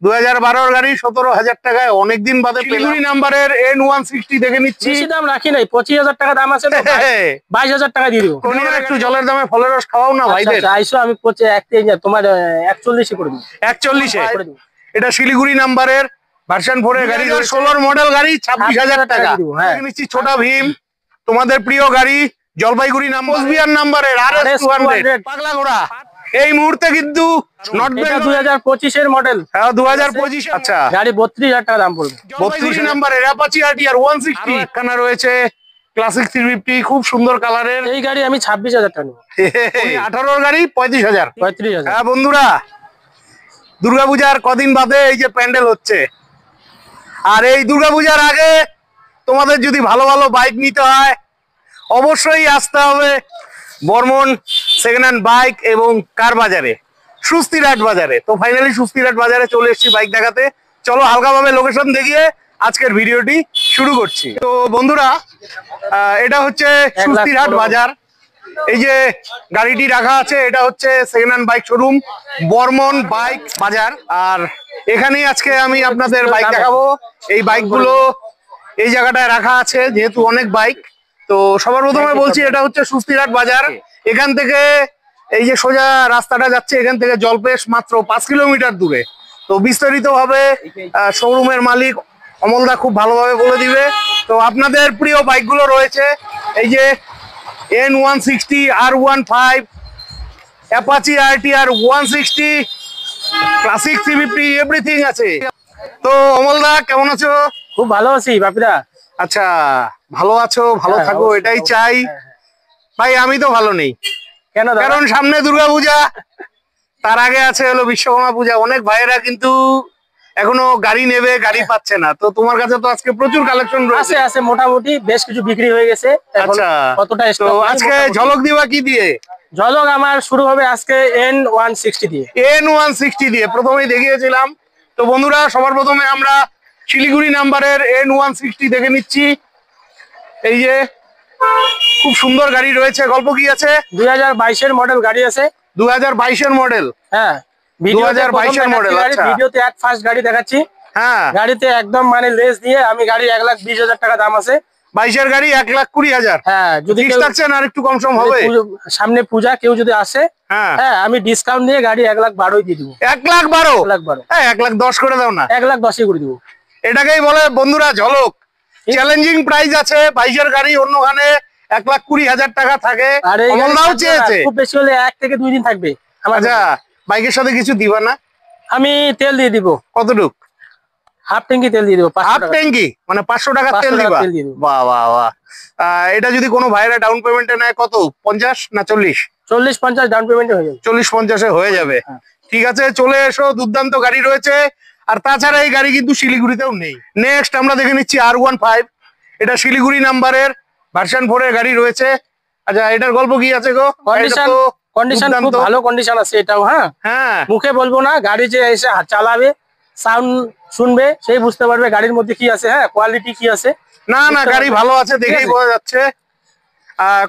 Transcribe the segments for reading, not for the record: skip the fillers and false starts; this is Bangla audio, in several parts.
2012 গাড়ি 17,000 টাকায় অনেকদিন বাদে শিলিগুড়ি নাম্বারের N160 দেখে নিচ্ছি। বেশি দাম রাখি নাই, 25,000 টাকা দাম আছে, 22,000 টাকা দিয়ে দিব। একটু জলের দামে ফলের রস খাওয়াও না ভাইদের। আইসো, আমি তোমার 41 করে দিব। 41 এটা শিলিগুড়ি নাম্বারের ভার্সন 4 এর গাড়ি, 16 মডেল গাড়ি, 26,000 টাকা দেখে নিচ্ছি। ছোট ভীম তোমাদের প্রিয় গাড়ি, জলপাইগুড়ি নাম্বারের RS200 পাগলা ঘোড়া। এই মুহূর্তে কিন্তু নট বেঙ্গল 2025 এর মডেল। 2025। আচ্ছা, গাড়ি 32,000 টাকা দাম পড়বে। 32 নাম্বারের অ্যাপাচি RTR 160 এখানে রয়েছে ক্লাসিক 350, খুব সুন্দর কালারের। এই গাড়ি আমি 26,000 টাকা নেব। 18 গাড়ি 35,000। 35,000। হ্যাঁ বন্ধুরা, দুর্গাপূজার কদিন বাদে এই যে প্যান্ডেল হচ্ছে, আর এই দুর্গাপূজার আগে তোমাদের যদি ভালো ভালো বাইক নিতে হয় অবশ্যই আসতে হবে বর্মন সেকেন্ড হ্যান্ড বাইক এবং কার বাজারে, সুস্থিরহাট বাজারে। তো ফাইনালি সুস্থিরহাট বাজারে চলে এসেছি বাইক দেখাতে। চলো হালকাভাবে লোকেশন দেখিয়ে আজকের ভিডিওটি শুরু করছি। তো বন্ধুরা, এটা হচ্ছে সুস্থিরহাট বাজার। এই যে গাড়িটি রাখা আছে এটা হচ্ছে second hand bike showroom Barman bike বাজার। আর এখানেই আজকে আমি আপনাদের বাইক দেখাবো। এই বাইকগুলো এই জায়গাটায় রাখা আছে যেহেতু অনেক বাইক। তো সবার প্রথমে বলছি এটা হচ্ছে সুস্থিরহাট বাজার। এখান থেকে এই যে সোজা রাস্তাটা যাচ্ছে এখান থেকে জলপেশ মাত্র 5 কিলোমিটার দূরে। তো বিস্তারিত ভাবে শোরুমের মালিক অমলদা খুব ভালোভাবে বলে দিবে। তো আপনাদের প্রিয় বাইকগুলো রয়েছে এই যে N160, R15, Apache RTR 160, classic 350, everything আছে। তো অমলদা কেমন আছো? খুব ভালো আছি বাপিদা। আচ্ছা, ভালো আছো, ভালো থাকো এটাই চাই ভাই। আমি তো ভালো নেই। কেন? কারণ সামনে দুর্গাপূজা, তার আগে আছে হলো বিশ্বকর্মা পূজা। অনেক ভাইয়েরা কিন্তু এখনো গাড়ি নেবে, গাড়ি পাচ্ছে না। তো তোমার কাছে তো আজকে প্রচুর কালেকশন রয়েছে। আছে মোটামুটি বেশ কিছু বিক্রি হয়ে গেছে। আচ্ছা, কতটা তো আজকে ঝলক দিবা কি দিয়ে? ঝলক আমার শুরু হবে আজকে N160 দিয়ে। N160 দিয়ে প্রথমেই দেখিয়েছিলাম। তো বন্ধুরা, সবার প্রথমে আমরা শিলিগুড়ি নাম্বারের N160 দেখে নিচ্ছি। এই যে খুব সুন্দর গাড়ি রয়েছে। গল্প কি আছে? 2022 এর মডেল গাড়ি আছে। 2022 এর মডেল? হ্যাঁ, 2022 এর মডেল। আচ্ছা, ভিডিওতে এক ফার্স্ট গাড়ি দেখাচ্ছি। হ্যাঁ, গাড়িতে একদম মানে লেস দিয়ে আমি গাড়ি 1,20,000 টাকা দাম আছে। 22 এর গাড়ি 1,20,000। হ্যাঁ, যদি থাকছেন আর একটু কম সম হবে। সামনে পূজা, কেউ যদি আসে হ্যাঁ আমি ডিসকাউন্ট দিয়ে গাড়ি 1,12,000 দিয়ে দিব। 1,12,000? হ্যাঁ, 1,10,000 করে দাও না। 1,10,000 করে দিব। এটাকেই বলে বন্ধুরা ঝলক। চ্যালেঞ্জিং প্রাইস আছে। 22 এর গাড়ি অন্যখানে 1,20,000 টাকা থাকে। অমলদাও চেয়েছে খুব বেশি হলে 1 থেকে 2 দিন থাকবে। আচ্ছা, বাইকের সাথে কিছু দিবা না? আমি তেল দিয়ে দিব। কতটুক? হাফ ট্যাঙ্কি তেল দিয়ে দিব। হাফ ট্যাঙ্কি মানে 500 টাকা তেল দিবা? বাহ বাহ বাহ। এটা যদি কোনো ভাইরা ডাউন পেমেন্টে নেয় কত? 50 না 40? 40-50 ডাউন পেমেন্টে হয়ে যাবে। 40-50 হয়ে যাবে। ঠিক আছে, চলে এসো। দুর্দান্ত গাড়ি রয়েছে। আর তাছাড়া এই গাড়ি কিন্তু শিলিগুড়িতেও নেই। নেক্সট আমরা দেখে নিচ্ছি R15। এটা শিলিগুড়ি নাম্বারের ভার্সন 4 এর গাড়ি রয়েছে। আচ্ছা, এটার গল্প কি আছে গো? কন্ডিশন খুব ভালো কন্ডিশন আছে এটাও। হ্যাঁ, মুখে বলবো না, গাড়ি যে এসে চালাবে সাউন্ড শুনবে সেই বুঝতে পারবে গাড়ির মধ্যে কি আছে। হ্যাঁ, কোয়ালিটি কি আছে। না না, গাড়ি ভালো আছে, দেখেই বোঝা যাচ্ছে।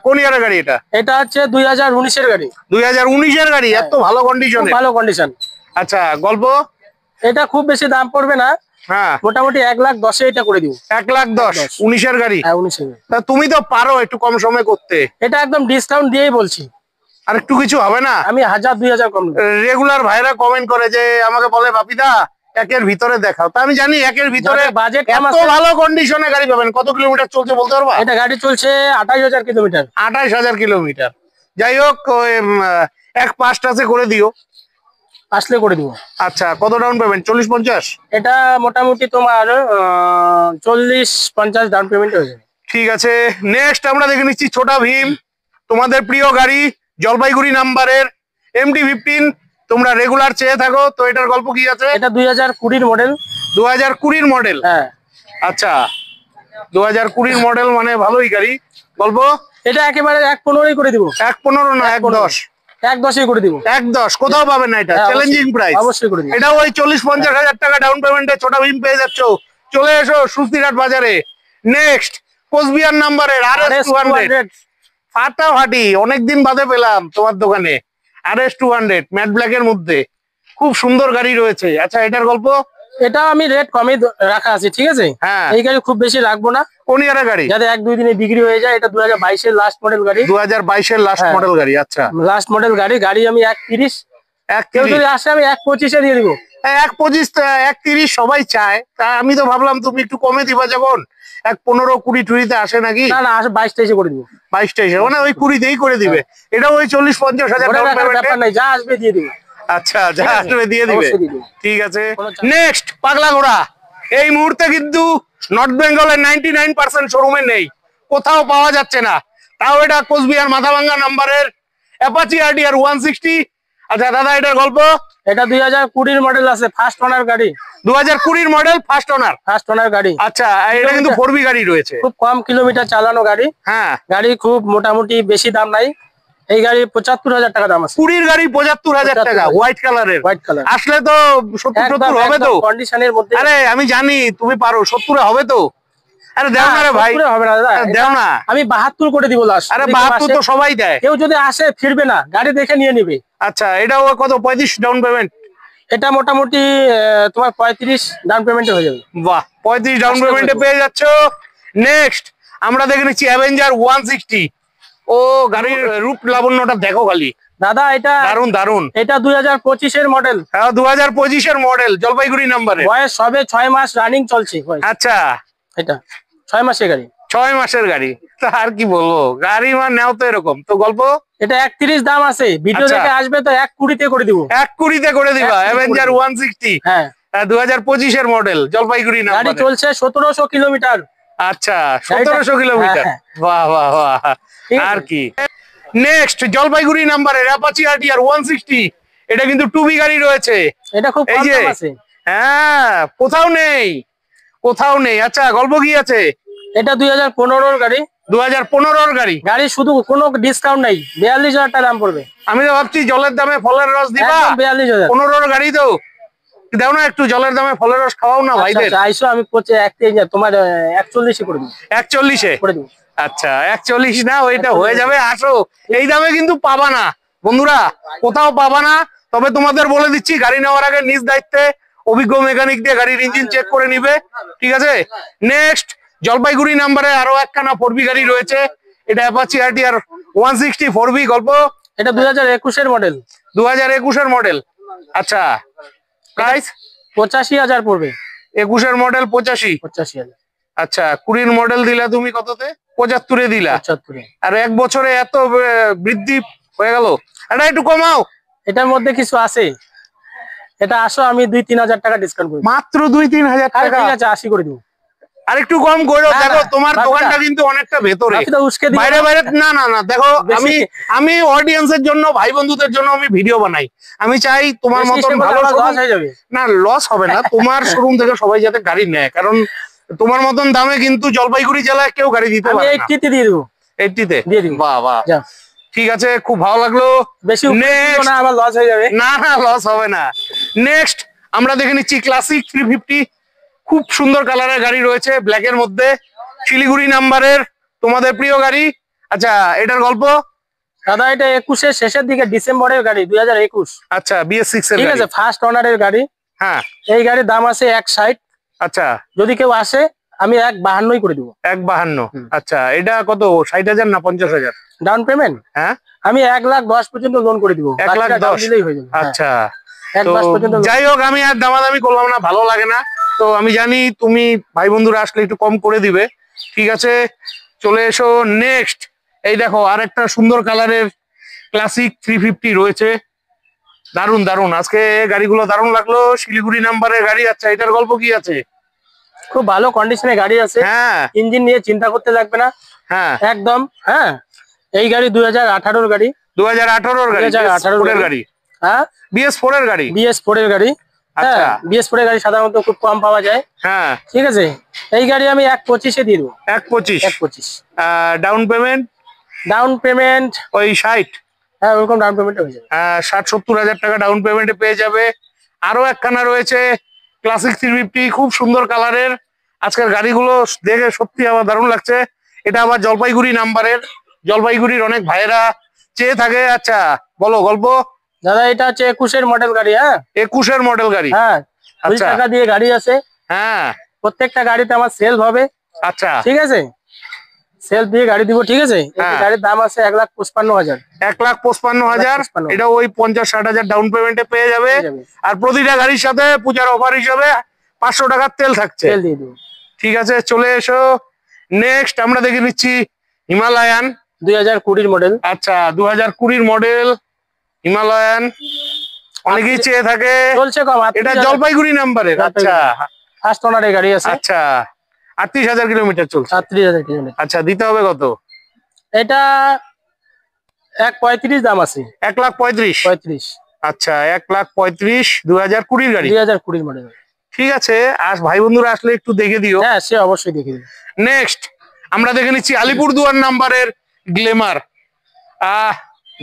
কোন ইয়ারের গাড়ি এটা? এটা হচ্ছে 2019 এর গাড়ি। 2019 এর গাড়ি, এত ভালো কন্ডিশন? ভালো কন্ডিশন। আচ্ছা, গল্প? এটা খুব বেশি দাম পড়বে না। হ্যাঁ, মোটামুটি 1,10,000 এটা করে দিব। 1,10,000? 19 এর গাড়ি? হ্যাঁ, 19 এর। তা তুমি তো পারো একটু কম সময় করতে। এটা একদম ডিসকাউন্ট দিয়েই বলছি। আর একটু কিছু হবে না? আমি 1,000-2,000 কম। রেগুলার ভাইরা কমেন্ট করে যে আমাকে বলে বাপিদা 1 এর ভিতরে দেখাও। তা আমি জানি 1 এর ভিতরে বাজেট এত ভালো কন্ডিশনে গাড়ি পাবেন। কত কিলোমিটার চলছে বলতে পারবা? এটা গাড়ি চলছে 28,000 কিলোমিটার। 28,000 কিলোমিটার। যাই হোক, 1,5 করে দিও। আসলে করে দিব। আচ্ছা, কত ডাউন পেমেন্ট? 40-50? এটা মোটামুটি তোমার 40-50 ডাউন পেমেন্ট হয়ে যাবে। ঠিক আছে, নেক্সট আমরা দেখে নিচ্ছি ছোট ভীম। তোমাদের প্রিয় গাড়ি, জলপাইগুড়ি নাম্বারের MT-15। তোমরা রেগুলার চেয়ে থাকো। তো এটার গল্প কি আছে? এটা 2020 মডেল। 2020 মডেল? হ্যাঁ। আচ্ছা, 2020 মডেল মানে ভালোই গাড়ি। গল্প? এটা একেবারে 1,15,000 করে দিব। 1,15 না 1,10? 1,10,000 করে দিব। 1,10 কোথাও পাবেন না। এটা চ্যালেঞ্জিং প্রাইস। অবশ্যই করে দিব। এটা ওই 40-50,000 টাকা ডাউন পেমেন্টে ছোট ভীম পেয়ে যাচ্ছ। চলে এসো সুস্থিরহাট বাজারে। নেক্সট কোচবিহার নাম্বারের RS200 ফাটাফাটি, অনেকদিন বাদে পেলাম তোমার দোকানে। RS200 ম্যাট ব্ল্যাক এর মধ্যে খুব সুন্দর গাড়ি রয়েছে। আচ্ছা, এটার গল্প? এটা আমি রেট কমে রাখা আছে, ঠিক আছে। হ্যাঁ, এই গাড়ি খুব বেশি রাখবো না। কোন ইয়ারের গাড়ি? যাতে 1-2 দিনে বিক্রি হয়ে যায়। এটা 2022 এর লাস্ট মডেল গাড়ি। 2022 এর লাস্ট মডেল গাড়ি। আচ্ছা, লাস্ট মডেল গাড়ি। গাড়ি আমি 1.30, কেউ যদি আসে আমি 1.25 দিয়ে দিব। 1.25, 1.30 সবাই চায়। তা আমি তো ভাবলাম তুমি একটু কমে দিবা, যখন 1.15-20-20 আসে নাকি। না না, আসে 22-23 করে দিব। 22-23 মানে ওই 20-তেই করে দিবে। এটা ওই 40-50 হাজার ব্যাপার নাই, যা আসবে দিয়ে দিব। আচ্ছা, যা আসবে দিয়ে দিবে, ঠিক আছে। নেক্সট পাগলা ঘোড়া। এই মুহূর্তে কিন্তু নর্থ বেঙ্গলের 99% শোরুমে নেই, কোথাও পাওয়া যাচ্ছে না। তাও এটা কোচবিহার মাথাভাঙ্গা নাম্বারের অ্যাপাচি আরটিআর 160। আচ্ছা দাদা, এটার গল্প? এটা 2020 মডেল আছে, ফার্স্ট ওনার গাড়ি। 2020 মডেল, ফার্স্ট ওনার গাড়ি। আচ্ছা, এটা কিন্তু 4B গাড়ি রয়েছে, খুব কম কিলোমিটার চালানো গাড়ি। হ্যাঁ, গাড়ি খুব মোটামুটি বেশি দাম নাই। এই গাড়ি 75,000 টাকা দাম আছে। 20 গাড়ি 75,000 টাকা, হোয়াইট কালারের। আসলে তো 70 হবে তো কন্ডিশনের মধ্যে। আরে আমি জানি তুমি পারো, 70 হবে তো। আরে দেও না রে ভাই, হবে না দাদা, দেও না। আমি 72 করে দিব লাস্ট। আরে 72 তো সবাই দেয়। কেউ যদি আসে ফিরবে না, গাড়ি দেখে নিয়ে নিবে। আচ্ছা, এটাও কত? 35 ডাউন পেমেন্ট? এটা মোটামুটি তোমার 35 ডাউন পেমেন্টে হয়ে যাবে। বাহ, 35 ডাউন পেমেন্টে পেয়ে যাচ্ছ। নেক্সট আমরা দেখে নিচ্ছি অ্যাভেঞ্জার 160। ও গাড়ির রূপ লাবণ্যটা দেখো খালি দাদা, এটা দারুন দারুন। এটা 2025 এর মডেল। হ্যাঁ, 2025 এর মডেল, জলপাইগুড়ি নাম্বারে। বয়স সবে 6 মাস রানিং চলছে। আচ্ছা, এটা 6 মাসের গাড়ি। 6 মাসের গাড়ি, তা আর কি বলবো, গাড়ি নেও তো এরকম তো গল্প। এটা 31 দাম আছে, ভিডিও দেখে আসবে তো 1.20 করে দিব। 1.20 করে দিবা অ্যাভেঞ্জার 160? হ্যাঁ, 2025 এর মডেল, জলপাইগুড়ি নাম্বার। গাড়ি চলছে 1700 কিলোমিটার। আচ্ছা, 1700 কিলোমিটার। বাহ বাহ বাহ, আর কি। নেক্সট জলপাইগুড়ি নাম্বারের অ্যাপাচি আরটিআর 160। এটা কিন্তু 2B গাড়ি রয়েছে। এটা খুব কম দাম আছে। হ্যাঁ, কোথাও নেই, কোথাও নেই। আচ্ছা, গল্প কি আছে? এটা 2015 এর গাড়ি। 2015 এর গাড়ি। গাড়ি শুধু কোনো ডিসকাউন্ট নাই, 42,000 টাকা দাম পড়বে। আমি তো ভাবছি জলের দামে ফলের রস দিবা। 42,000। 15 এর গাড়ি তো দাও না, একটু জলের দামে ফলের রস খাওয়াও না ভাইদের। আইসো, আমি তোমার 41 করে দিব। 41 করে দিব। আচ্ছা, 41 না, ওইটা হয়ে যাবে। আসো, এই দামে কিন্তু পাবা না বন্ধুরা, কোথাও পাবা না। তবে তোমাদের বলে দিচ্ছি, গাড়ি নেওয়ার আগে নিজ দায়িত্বে অভিজ্ঞ মেকানিক দিয়ে গাড়ির ইঞ্জিন চেক করে নিবে, ঠিক আছে। নেক্সট জলপাইগুড়ি নাম্বারে আরো একখানা 4B গাড়ি রয়েছে। এটা অ্যাপাচি আরটিআর 160 4B। গল্প? এটা 2021 এর মডেল। 2021 এর মডেল। আচ্ছা, প্রাইস? 85,000 পড়বে। 21 এর মডেল 85,000। আচ্ছা, 20 মডেল দিলা তুমি কততে? 75-এ দিলা। 75-এ। আর 1 বছরে এত বৃদ্ধি হয়ে গেল, এটা একটু কমাও। এটার মধ্যে কিছু আছে, এটা আসো, আমি 2-3 হাজার টাকা ডিসকাউন্ট করব। মাত্র 2-3 হাজার টাকা? ঠিক আছে, 80 করে দিব। আর একটু কম করো। দেখো তোমার দোকানটা কিন্তু অনেকটা ভেতরে, বাইরে বাইরে। না না না, দেখো আমি অডিয়েন্সের জন্য, ভাই বন্ধুদের জন্য আমি ভিডিও বানাই। আমি চাই তোমার মতন ভালো লস হয়ে যাবে না, লস হবে না। তোমার শোরুম থেকে সবাই যাতে গাড়ি নেয়, কারণ তোমার মতন দামে কিন্তু জলপাইগুড়ি জেলায় কেউ গাড়ি দিতে পারে না। 80-তে দিয়ে দেবো। 80-তে দিয়ে দিব। বাহ বাহ, ঠিক আছে, খুব ভালো লাগলো। বেশি না, আবার লস হয়ে যাবে। না না, লস হবে না। নেক্সট আমরা দেখে নিচ্ছি ক্লাসিক 350। খুব সুন্দর কালারের গাড়ি রয়েছে, ব্ল্যাক এর মধ্যে, শিলিগুড়ি নাম্বারের, তোমাদের প্রিয় গাড়ি। আচ্ছা, এটার গল্প? দাদা, এটা 21-এর শেষের দিকে, ডিসেম্বরের গাড়ি, 2021। আচ্ছা, BS6 এর, ঠিক আছে, ফার্স্ট ওনারের গাড়ি। হ্যাঁ, এই গাড়ির দাম আছে 160। আচ্ছা, যদি কেউ আসে আমি 152 করে দিব। 152? আচ্ছা, এটা কত, 60,000 না 50,000 ডাউন পেমেন্ট? হ্যাঁ, আমি 1,10,000 পর্যন্ত লোন করে দিব। 1,10,000 দিলেই হয়ে যাবে। আচ্ছা, 1,10,000 পর্যন্ত। যাই হোক, আমি আর দামাদামি করলাম না, ভালো লাগে না। তো আমি জানি তুমি ভাই বন্ধুরা আসলে একটু কম করে দিবে, ঠিক আছে। চলে এসো। নেক্সট এই দেখো, আরেকটা সুন্দর কালারের ক্লাসিক 350 রয়েছে। দারুন দারুন, আজকে গাড়িগুলো দারুন লাগলো, শিলিগুড়ি নাম্বারের গাড়ি। আচ্ছা, এটার গল্প কি আছে? খুব ভালো কন্ডিশনে গাড়ি আছে। হ্যাঁ, ইঞ্জিন নিয়ে চিন্তা করতে লাগবে না। হ্যাঁ, একদম। হ্যাঁ, এই গাড়ি 2018 গাড়ি। 2018 এর গাড়ি? 2018 এর গাড়ি? হ্যাঁ, BS4 এর গাড়ি? BS4 এর গাড়ি। আচ্ছা, BS4 এর গাড়ি সাধারণত খুব কম পাওয়া যায়। হ্যাঁ, ঠিক আছে, এই গাড়ি আমি 1.25-এ দিয়ে দেবো। 1.25? Down payment? ডাউন পেমেন্ট ওই 60? হ্যাঁ, ওরকম ডাউন পেমেন্ট হয়ে যাবে। 60-70 হাজার টাকা ডাউন পেমেন্টে পেয়ে যাবে। আরো একখানা রয়েছে ক্লাসিক 350, খুব সুন্দর কালারের। আজকের গাড়িগুলো দেখে সত্যি আমার দারুণ লাগছে। এটা আবার জলপাইগুড়ি নাম্বারের, জলপাইগুড়ির অনেক ভাইয়েরা চেয়ে থাকে। আচ্ছা, বলো গল্প? দাদা এটা হচ্ছে 21-এর মডেল গাড়ি। হ্যাঁ 21-এর মডেল গাড়ি। হ্যাঁ 20 আচ্ছা। টাকা দিয়ে গাড়ি আছে। হ্যাঁ প্রত্যেকটা গাড়িতে আমার সেলফ হবে। আচ্ছা ঠিক আছে, সেলফ দিয়ে গাড়ি দিব। ঠিক আছে, এই হ্যাঁ। গাড়ির দাম আছে 1,55,000। 1,55,000। 1,55,000 এটা ওই 50-60,000 ডাউন পেমেন্টে পেয়ে যাবে। পেয়ে যাবে। আর প্রতিটা গাড়ির সাথে পূজার অফার হিসাবে 500 টাকার তেল থাকছে। তেল দিয়ে দিব। ঠিক আছে, চলে এসো। নেক্সট আমরা দেখে নিচ্ছি হিমালয়ান 2020-এর মডেল। আচ্ছা 2020-এর মডেল হিমালয়ান, অনেকেই চেয়ে থাকে। চলছে কম। এটা জলপাইগুড়ি নাম্বারের। আচ্ছা ফার্স্ট ওনারের গাড়ি আছে। আচ্ছা 38,000 কিলোমিটার চলছে। 38,000 কিলোমিটার। আচ্ছা দিতে হবে কত? এটা 1,35,000 দাম আছে। 1,35,000। 35। আচ্ছা 1,35,000 2020-এর গাড়ি। 2020 মডেল। ঠিক আছে, আর ভাই বন্ধুরা আসলে একটু দেখে দিও। হ্যাঁ সে অবশ্যই দেখে দিবে। নেক্সট আমরা দেখে নিচ্ছি আলিপুরদুয়ার নাম্বারের গ্লেমার।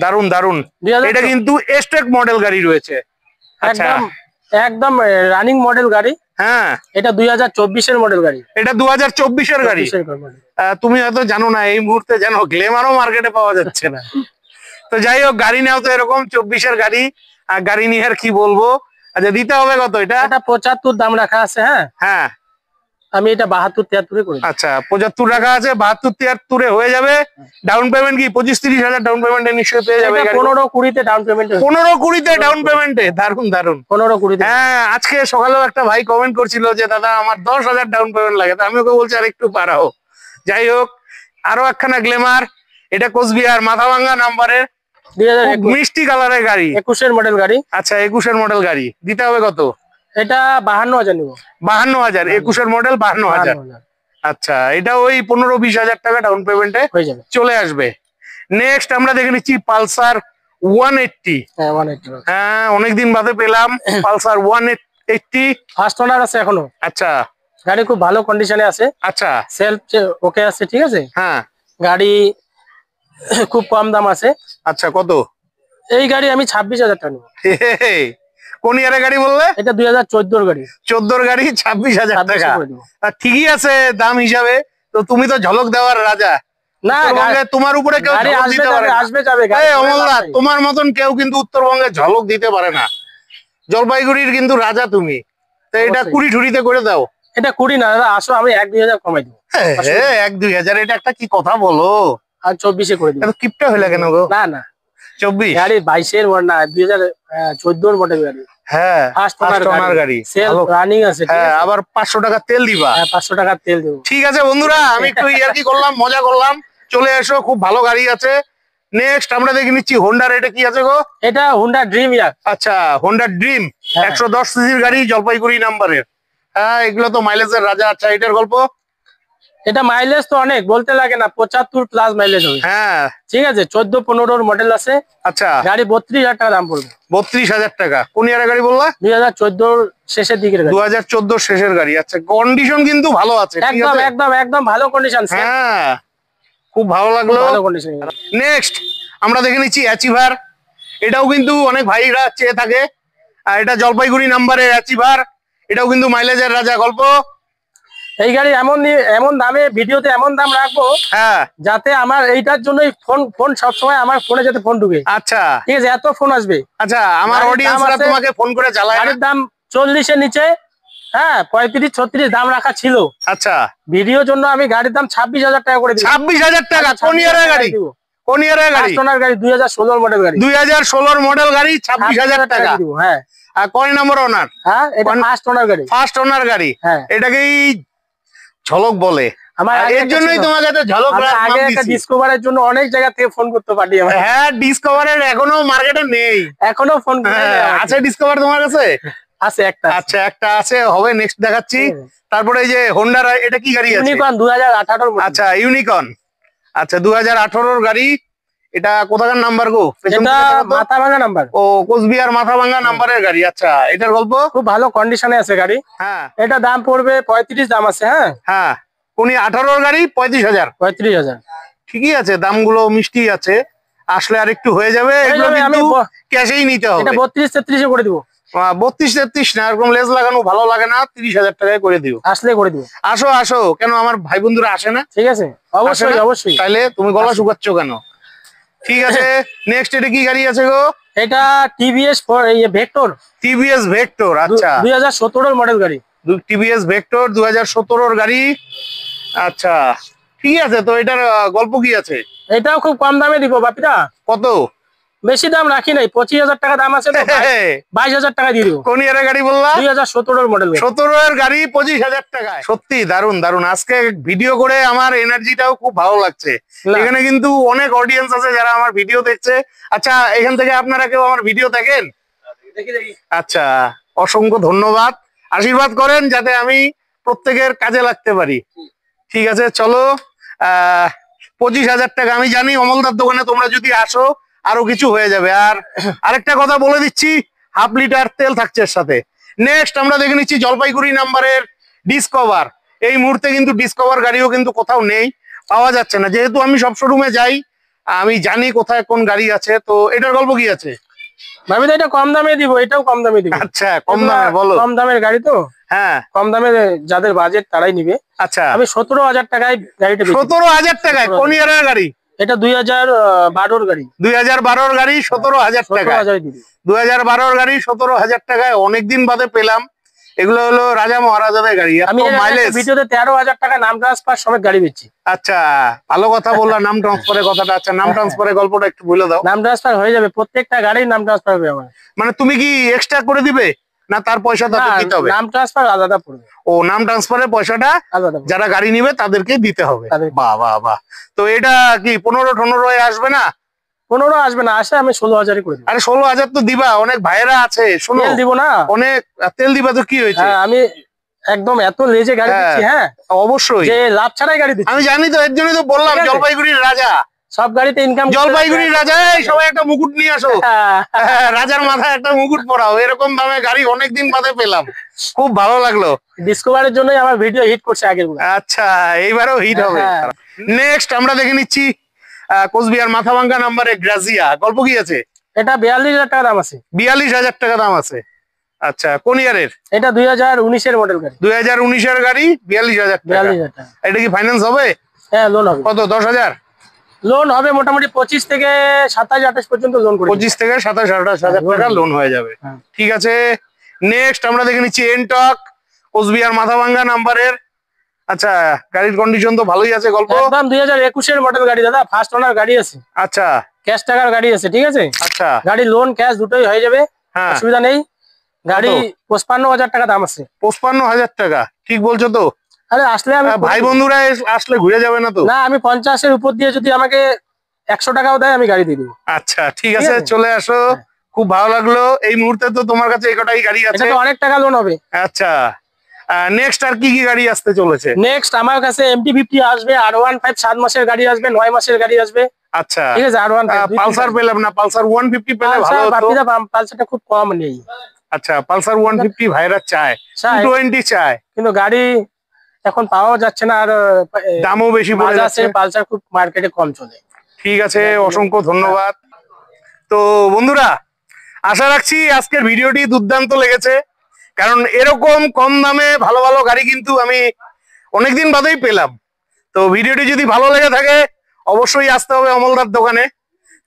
দারুন দারুন। এটা কিন্তু এস্টেক মডেল গাড়ি রয়েছে। আচ্ছা একদম একদম রানিং মডেল গাড়ি। হ্যাঁ এটা 2024-এর মডেল গাড়ি। এটা 2024-এর গাড়ি। তুমি হয়তো জানো না, এই মুহূর্তে জানো গ্লেমারও মার্কেটে পাওয়া যাচ্ছে না। তো যাই হোক, গাড়ি নাও তো এরকম 24-এর গাড়ি, আর গাড়ি নিয়ে আর কি বলবো। আচ্ছা দিতে হবে কত? এটা 75 দাম রাখা আছে। হ্যাঁ হ্যাঁ আমি এটা 72-73 করে। আচ্ছা 75 টাকা আছে, 72-73 হয়ে যাবে। ডাউন পেমেন্ট কি 25-30,000 ডাউন পেমেন্টে নিশ্চয়ই পেয়ে যাবে। 15-20-তে ডাউন পেমেন্ট। 15-20-তে ডাউন পেমেন্টে। দারুন দারুন। 15-20। হ্যাঁ আজকে সকালেও একটা ভাই কমেন্ট করছিল যে দাদা আমার 10,000 ডাউন পেমেন্ট লাগে। তো আমি ওকে বলছি আর একটু বাড়াও। যাই হোক, আরো একখানা গ্লেমার। এটা কোচবিহার মাথাভাঙ্গা নাম্বারের 2021 মিষ্টি কালারের গাড়ি। 21-এর মডেল গাড়ি। আচ্ছা 21-এর মডেল গাড়ি। দিতে হবে কত? এটা 52,000 নিব। 52,000। 21-এর মডেল 52,000। আচ্ছা এটা ওই 15-20,000 টাকা ডাউন পেমেন্টে হয়ে যাবে, চলে আসবে। নেক্সট আমরা দেখে নিচ্ছি পালসার 180। হ্যাঁ অনেকদিন বাদে পেলাম পালসার 180। ফার্স্ট ওনার আছে এখনো। আচ্ছা গাড়ি খুব ভালো কন্ডিশনে আছে। আচ্ছা সেলফ ওকে আছে। ঠিক আছে, হ্যাঁ গাড়ি খুব কম দাম আছে। আচ্ছা কত? এই গাড়ি আমি 26,000 টাকা নেব। কোন ইয়ারের গাড়ি বললে? এটা 2014-এর গাড়ি। 14-এর গাড়ি 26,000 টাকা। ঠিকই আছে দাম হিসাবে। তো তুমি তো ঝলক দেওয়ার রাজা। না তোমার উপরে কেউ ঝলক দিতে পারে না। আসবে যাবে। অমলদা তোমার মতন কেউ কিন্তু উত্তরবঙ্গে ঝলক দিতে পারে না। জলপাইগুড়ির কিন্তু রাজা তুমি। তো এটা 20-20 করে দাও। এটা 20 না দাদা, আসো আমি 1-2,000 কমাই দেবো। 1-2,000 এটা একটা কি কথা বলো? আর 24-এ করে দিবো। কিপটা হইলা কেন গো? না না 24 গাড়ি 22-এর না 2014-এর মডেল গাড়ি। হ্যাঁ ফার্স্ট ওনার গাড়ি। সেল রানিং আছে। হ্যাঁ আবার 500 টাকা তেল দিবা। হ্যাঁ 500 টাকা তেল দেব। ঠিক আছে বন্ধুরা, আমি একটু ইয়ার্কি করলাম, মজা করলাম। চলে এসো, খুব ভালো গাড়ি আছে। নেক্সট আমরা দেখে নিচ্ছি হোন্ডার। এটা কি আছে গো? এটা হোন্ডা ড্রিম ইয়ার। আচ্ছা হোন্ডা ড্রিম 110 সিসির গাড়ি, জলপাইগুড়ি নাম্বারের। হ্যাঁ এগুলো তো মাইলেজের রাজা। আচ্ছা এটার গল্প? এটা মাইলেজ তো অনেক বলতে লাগে না, 75 প্লাস মাইলেজ হবে। হ্যাঁ ঠিক আছে, 14-15-এর মডেল আছে। আচ্ছা গাড়ি 32,000 টাকা দাম পড়বে। 32,000 টাকা। কোন ইয়ারের গাড়ি বললা? 2014 শেষের দিকের গাড়ি। 2014 শেষের গাড়ি। আচ্ছা কন্ডিশন কিন্তু ভালো আছে। একদম একদম একদম ভালো কন্ডিশন। হ্যাঁ খুব ভালো লাগলো। ভালো কন্ডিশন। নেক্সট আমরা দেখে নিচ্ছি অ্যাচিভার। এটাও কিন্তু অনেক ভাইরা চেয়ে থাকে। আর এটা জলপাইগুড়ি নাম্বারের অ্যাচিভার। এটাও কিন্তু মাইলেজের রাজা। গল্প? এই গাড়ি এমন দামে ভিডিওতে এমন দাম রাখবো, হ্যাঁ, যাতে আমার এইটার জন্যই ফোন সবসময় আমার ফোনে যাতে ফোন ঢুকে। আচ্ছা ঠিক আছে, এত ফোন আসবে। আচ্ছা আমার অডিয়েন্সরা তোমাকে ফোন করে চালায়। গাড়ির দাম 40-এর নিচে, হ্যাঁ 35-36 দাম রাখা ছিল। আচ্ছা ভিডিওর জন্য আমি গাড়ির দাম 26,000 টাকা করে দিই। 26,000 টাকা? কোন ইয়ারের গাড়ি? কোন ইয়ারের গাড়ি? ফার্স্ট ওনার গাড়ি, 2016 মডেল গাড়ি। 2016 মডেল গাড়ি, 26,000 টাকা দিব। হ্যাঁ আর কয় নম্বর ওনার? হ্যাঁ এটা ফার্স্ট ওনার গাড়ি। ফার্স্ট ওনার গাড়ি। হ্যাঁ এটাকেই ঝলক বলে। আমার এর জন্যই তোমাকে তো ঝলক আগে একটা ডিসকভারের জন্য অনেক জায়গা থেকে ফোন করতে পারি। হ্যাঁ ডিসকভারের এখনো মার্কেটে নেই। এখনো ফোন আছে ডিসকভার তোমার কাছে? আছে একটা। আচ্ছা একটা আছে, হবে নেক্সট দেখাচ্ছি। তারপরে এই যে হোন্ডার, এটা কি গাড়ি আছে? ইউনিকর্ন 2018। আচ্ছা ইউনিকর্ন। আচ্ছা 2018 গাড়ি। এটা কোথাকার নাম্বার গো? এটা মাথাভাঙ্গা নাম্বার। ও কোচবিহার মাথাভাঙ্গা নাম্বারের গাড়ি। আচ্ছা এটার গল্প? খুব ভালো কন্ডিশনে আছে গাড়ি। হ্যাঁ এটা দাম পড়বে 35 দাম আছে। হ্যাঁ হ্যাঁ কোন 18 গাড়ি? 35,000। 35,000 ঠিকই আছে, দামগুলো মিষ্টি আছে। আসলে আর একটু হয়ে যাবে। এগুলো কিন্তু ক্যাশেই নিতে হবে। এটা 32-33 করে দিব। 32-33 না, এরকম লেজ লাগানো ভালো লাগে না। 30,000 টাকায় করে দিও। আসলে করে দিব। আসো আসো, কেন আমার ভাই বন্ধুরা আসে না? ঠিক আছে অবশ্যই অবশ্যই। তাইলে তুমি গলা শুকাচ্ছ কেন? ঠিক আছে নেক্সট এটা কি গাড়ি আছে গো? এটা টিভিএস ভেক্টর। টিভিএস ভেক্টর, আচ্ছা 2017 মডেল গাড়ি। টিভিএস ভেক্টর 2017 গাড়ি, আচ্ছা ঠিক আছে। তো এটার গল্প কি আছে? এটাও খুব কম দামে দিব বাপিদা। কত? বেশি দাম রাখি নাই, 25,000 টাকা দাম আছে, 22,000 টাকা দিয়ে দিব। কোন ইয়ারের গাড়ি বললা? 2017 মডেল। 17 এর গাড়ি 25,000 টাকায়। সত্যি দারুন দারুন। আজকে ভিডিও করে আমার এনার্জিটাও খুব ভালো লাগছে। এখানে কিন্তু অনেক অডিয়েন্স আছে যারা আমার ভিডিও দেখছে। আচ্ছা এখান থেকে আপনারা কেউ আমার ভিডিও দেখেন? আচ্ছা অসংখ্য ধন্যবাদ। আশীর্বাদ করেন যাতে আমি প্রত্যেকের কাজে লাগতে পারি। ঠিক আছে চলো। 25,000 টাকা। আমি জানি অমলদার দোকানে তোমরা যদি আসো আরো কিছু হয়ে যাবে। আর আরেকটা কথা বলে দিচ্ছি, 1/2 লিটার তেল থাকছে এর সাথে। নেক্সট আমরা দেখে নিচ্ছি জলপাইগুড়ি নাম্বারের ডিসকভার। এই মুহূর্তে কিন্তু ডিসকভার গাড়িও কিন্তু কোথাও নেই, পাওয়া যাচ্ছে না। যেহেতু আমি সব শোরুমে যাই, আমি জানি কোথায় কোন গাড়ি আছে। তো এটার গল্প কি আছে? ভাবি এটা কম দামে দিব, এটাও কম দামে দিব। আচ্ছা কম দামে বলো। কম দামের গাড়ি তো, হ্যাঁ কম দামে যাদের বাজেট তারাই নিবে। আচ্ছা আমি 17,000 টাকায় গাড়িটা। 17,000 টাকায়? কোন ইয়ারের গাড়ি এটা? 2012 গাড়ি। 2012 গাড়ি 17,000 টাকা। 2012 গাড়ি 17,000 টাকায় অনেকদিন বাদে পেলাম। এগুলো হলো রাজা মহারাজাদের গাড়ি। আমি ভিডিওতে 13,000 টাকা নাম ট্রান্সফার সমেত গাড়ি বেচছি। আচ্ছা ভালো কথা বললাম, নাম ট্রান্সফারের কথাটা। আচ্ছা নাম ট্রান্সফারের গল্পটা একটু বলে দাও। নাম ট্রান্সফার হয়ে যাবে, প্রত্যেকটা গাড়ির নাম ট্রান্সফার হবে আমার। মানে তুমি কি এক্সট্রা করে দিবে না তার পয়সা তাদের দিতে হবে? নাম ট্রান্সফার আলাদা পড়বে। ও নাম ট্রান্সফারের পয়সাটা যারা গাড়ি নিবে তাদেরকে দিতে হবে। বাহ বাহ বাহ। তো এটা কি 15-18 আসবে না? 15 আসবে না, আসে আমি 16,000 করে দেব। আরে 16,000 তো দিবা, অনেক ভাইরা আছে। শোনো তেল দিব না? অনেক তেল দিবা তো কি হয়েছে? আমি একদম এত লেজে গাড়ি দিচ্ছি। হ্যাঁ অবশ্যই, যে লাভ ছাড়াই গাড়ি দিচ্ছি। আমি জানি তো, এর জন্যই তো বললাম জলপাইগুড়ির রাজা। সব গাড়িতে ইনকাম। জলপাইগুড়ির রাজা। সবাই একটা মুকুট নিয়ে আসো, রাজার মাথায় একটা মুকুট পরাও। এরকম দামে গাড়ি অনেকদিন বাদে পেলাম, খুব ভালো লাগলো। ডিসকভারের জন্যই আমার ভিডিও হিট করছে আগের। আচ্ছা এইবারও হিট হবে। নেক্সট আমরা দেখে নিচ্ছি কোচবিহার মাথাভাঙ্গা নাম্বারে গ্রাজিয়া। গল্প কি আছে? এটা 42,000 টাকা দাম আছে। 42,000 টাকা দাম আছে। আচ্ছা কোন ইয়ারের? এটা 2019 এর মডেল গাড়ি। 2019 এর গাড়ি 42,000 টাকা। এটা কি ফাইন্যান্স হবে? হ্যাঁ লোন হবে। কত? 10,000 লোন হবে মোটামুটি। 25 থেকে 27-28 পর্যন্ত লোন করে। 25 থেকে 27-28,000 টাকা লোন হয়ে যাবে। ঠিক আছে নেক্সট আমরা দেখে নিচ্ছি এনটক কোচবিহার মাথাভাঙ্গা নাম্বারের। আচ্ছা গাড়ির কন্ডিশন তো ভালোই আছে। গল্প একদম 2021 এর মডেল গাড়ি দাদা, ফার্স্ট ওনার গাড়ি আছে। আচ্ছা ক্যাশ টাকার গাড়ি আছে, ঠিক আছে। আচ্ছা গাড়ি লোন ক্যাশ দুটোই হয়ে যাবে, অসুবিধা নেই। গাড়ি 55,000 টাকা দাম আছে। 55,000 টাকা? ঠিক বলছো তো? আরে আসলে আমি ভাই বন্ধুরা আসলে ঘুরে যাবে না তো? না, আমি 50 এর উপর দিয়ে যদি আমাকে 100 টাকাও দেয় আমি গাড়ি দিয়ে দেবো। আচ্ছা ঠিক আছে চলে আসো, খুব ভালো লাগলো। এই মুহূর্তে তো তোমার কাছে এই কটাই গাড়ি আছে, অনেক টাকা লোন হবে। আচ্ছা নেক্সট আর কি কি গাড়ি আসতে চলেছে? নেক্সট আমার কাছে MT-50 আসবে, R15 7 মাসের গাড়ি আসবে, 9 মাসের গাড়ি আসবে। আচ্ছা ঠিক আছে। R15 পালসার পেলাম না, পালসার 150 পেলে ভালো হতো। পালসারটা খুব কম নেই। আচ্ছা পালসার 150 ভাইরা চায়, 220 চায়, কিন্তু গাড়ি এখন পাওয়া যাচ্ছে না, আর দামও বেশি পড়ে যাচ্ছে। পালসার খুব মার্কেটে কম চলে। ঠিক আছে অসংখ্য ধন্যবাদ। তো বন্ধুরা আশা রাখছি আজকের ভিডিওটি দুর্দান্ত লেগেছে, কারণ এরকম কম দামে ভালো ভালো গাড়ি কিন্তু আমি অনেকদিন বাদেই পেলাম। তো ভিডিওটি যদি ভালো লেগে থাকে অবশ্যই আসতে হবে অমলদার দোকানে।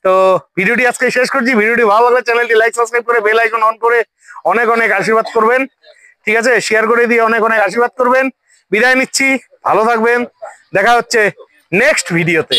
তো ভিডিওটি আজকে শেষ করছি। ভিডিওটি ভালো লাগলে চ্যানেলটি লাইক সাবস্ক্রাইব করে বেল আইকন অন করে অনেক অনেক আশীর্বাদ করবেন। ঠিক আছে, শেয়ার করে দিয়ে অনেক অনেক আশীর্বাদ করবেন। বিদায় নিচ্ছি, ভালো থাকবেন, দেখা হচ্ছে নেক্সট ভিডিওতে।